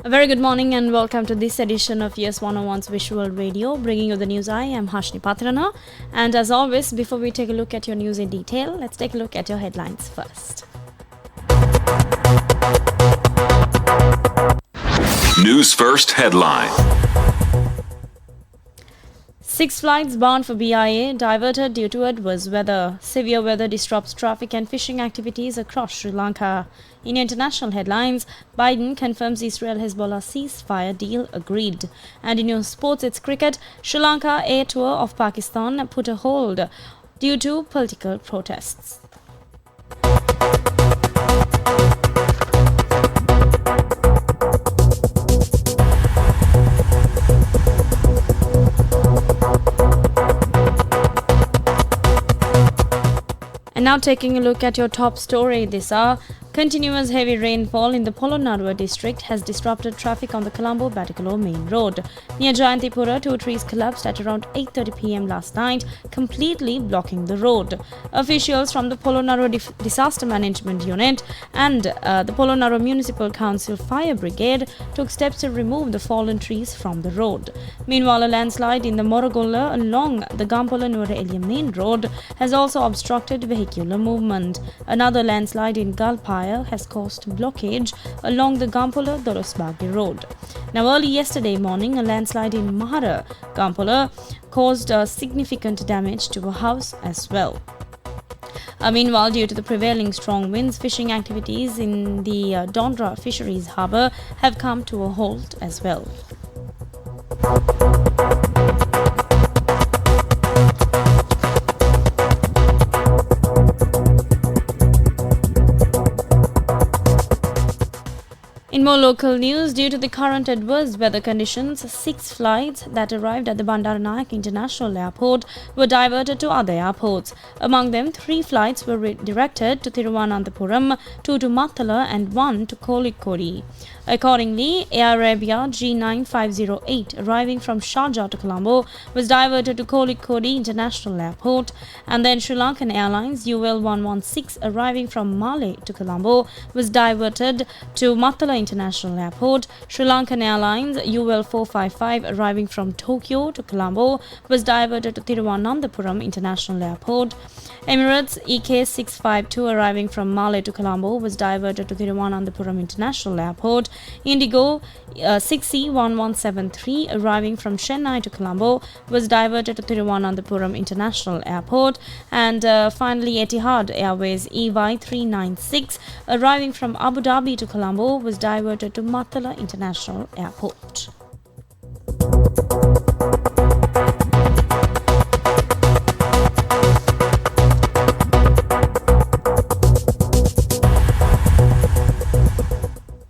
A very good morning and welcome to this edition of Yes 101's Visual Radio, bringing you the news. I am Hashni Patrana, and as always, before we take a look at your news in detail, let's take a look at your headlines first. News First headline. 6 flights bound for BIA diverted due to adverse weather. Severe weather disrupts traffic and fishing activities across Sri Lanka. In international headlines, Biden confirms Israel-Hezbollah ceasefire deal agreed. And in your sports, it's cricket. Sri Lanka air tour of Pakistan put a hold due to political protests. And now taking a look at your top story this hour. Continuous heavy rainfall in the Polonnaruwa district has disrupted traffic on the Colombo-Batticaloa main road. Near Jayantipura, 2 trees collapsed at around 8:30 p.m. last night, completely blocking the road. Officials from the Polonnaruwa Disaster Management Unit and the Polonnaruwa Municipal Council Fire Brigade took steps to remove the fallen trees from the road. Meanwhile, a landslide in the Morogolla along the Gampola-Nuwara main road has also obstructed vehicular movement. Another landslide in Galpaya has caused blockage along the Gampola-Dorosbagi road. Now, early yesterday morning, a landslide in Mahara, Gampola, caused significant damage to a house as well. Meanwhile, due to the prevailing strong winds, fishing activities in the Dondra Fisheries Harbour have come to a halt as well. In more local news, due to the current adverse weather conditions, 6 flights that arrived at the Bandaranaike International Airport were diverted to other airports. Among them, 3 flights were redirected to Thiruvananthapuram, 2 to Mattala and 1 to Kozhikode. Accordingly, Air Arabia G9508 arriving from Sharjah to Colombo was diverted to Kozhikode International Airport, and then Sri Lankan Airlines UL116 arriving from Male to Colombo was diverted to Mattala International Airport. Sri Lankan Airlines UL455 arriving from Tokyo to Colombo was diverted to Thiruvananthapuram International Airport. Emirates EK652 arriving from Male to Colombo was diverted to Thiruvananthapuram International Airport. Indigo 6C1173 arriving from Chennai to Colombo was diverted to Thiruvananthapuram International Airport. And finally, Etihad Airways EY396 arriving from Abu Dhabi to Colombo was diverted to Mattala International Airport.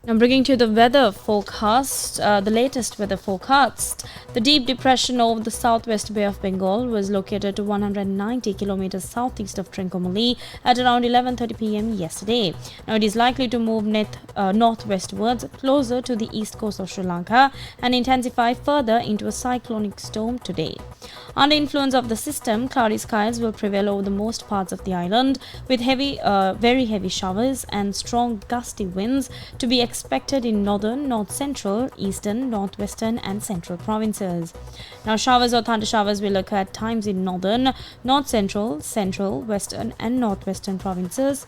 Now bringing to the weather forecast, the latest weather forecast. The deep depression over the southwest Bay of Bengal was located to 190 kilometers southeast of Trincomalee at around 11:30 p.m. yesterday. Now it is likely to move northwestwards closer to the east coast of Sri Lanka and intensify further into a cyclonic storm today. Under influence of the system, cloudy skies will prevail over the most parts of the island, with very heavy showers and strong gusty winds to be expected in northern, north central, eastern, northwestern and central provinces. Now showers or thunder showers will occur at times in northern, north central, central, western and northwestern provinces,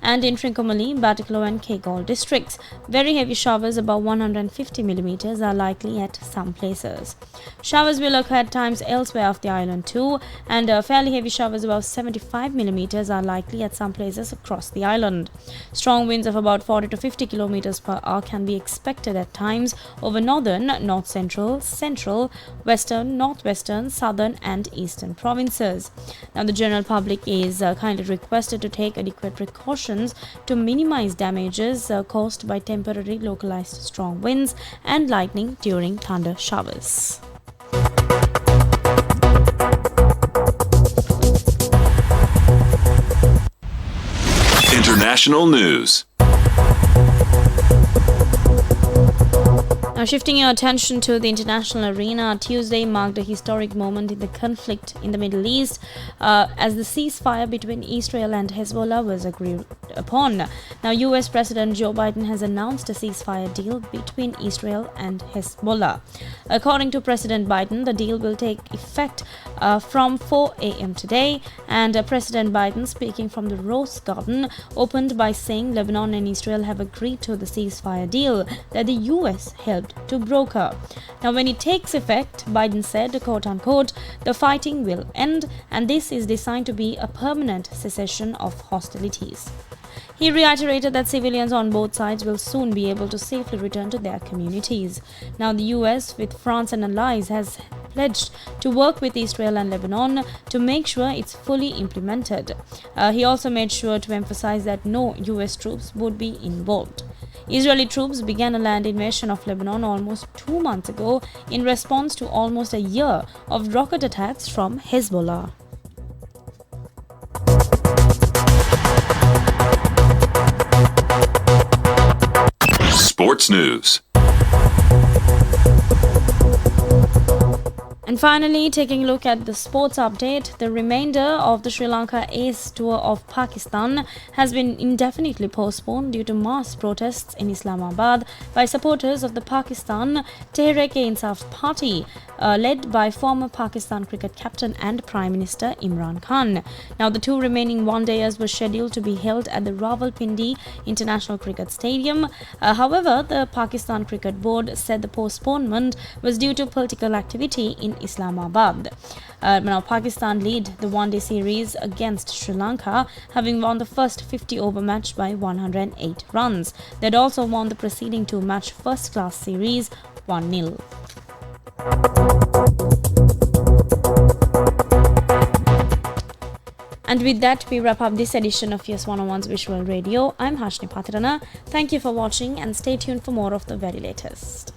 and in Trincomalee, Batticaloa and Kegol districts. Very heavy showers above 150 millimeters are likely at some places. Showers will occur at times elsewhere of the island too, and fairly heavy showers above 75 millimeters are likely at some places across the island. Strong winds of about 40 to 50 kilometers per hour can be expected at times over northern, north central, central, western, northwestern, southern and eastern provinces. Now the general public is kindly requested to take adequate precautions to minimize damages caused by temporary localized strong winds and lightning during thunder showers. International news. Now, shifting your attention to the international arena, Tuesday marked a historic moment in the conflict in the Middle East as the ceasefire between Israel and Hezbollah was agreed upon. Now, US President Joe Biden has announced a ceasefire deal between Israel and Hezbollah. According to President Biden, the deal will take effect from 4 a.m. today, and President Biden, speaking from the Rose Garden, opened by saying Lebanon and Israel have agreed to the ceasefire deal that the US helped to broker. Now, when it takes effect, Biden said, quote unquote, the fighting will end, and this is designed to be a permanent cessation of hostilities. He reiterated that civilians on both sides will soon be able to safely return to their communities. Now, the US, with France and allies, has pledged to work with Israel and Lebanon to make sure it's fully implemented. He also made sure to emphasize that no US troops would be involved. Israeli troops began a land invasion of Lebanon almost 2 months ago in response to almost a year of rocket attacks from Hezbollah. Sports news. And finally, taking a look at the sports update, the remainder of the Sri Lanka Ace Tour of Pakistan has been indefinitely postponed due to mass protests in Islamabad by supporters of the Pakistan Tehreek-e-Insaf Party, led by former Pakistan cricket captain and Prime Minister Imran Khan. Now, the two remaining one-dayers were scheduled to be held at the Rawalpindi International Cricket Stadium. However, the Pakistan Cricket Board said the postponement was due to political activity in Islamabad. Now, Pakistan lead the one-day series against Sri Lanka, having won the first 50-over match by 108 runs. They'd also won the preceding two-match first-class series 1-0. And with that, we wrap up this edition of Yes 101's Visual Radio. I'm Hashni Patirana. Thank you for watching and stay tuned for more of the very latest.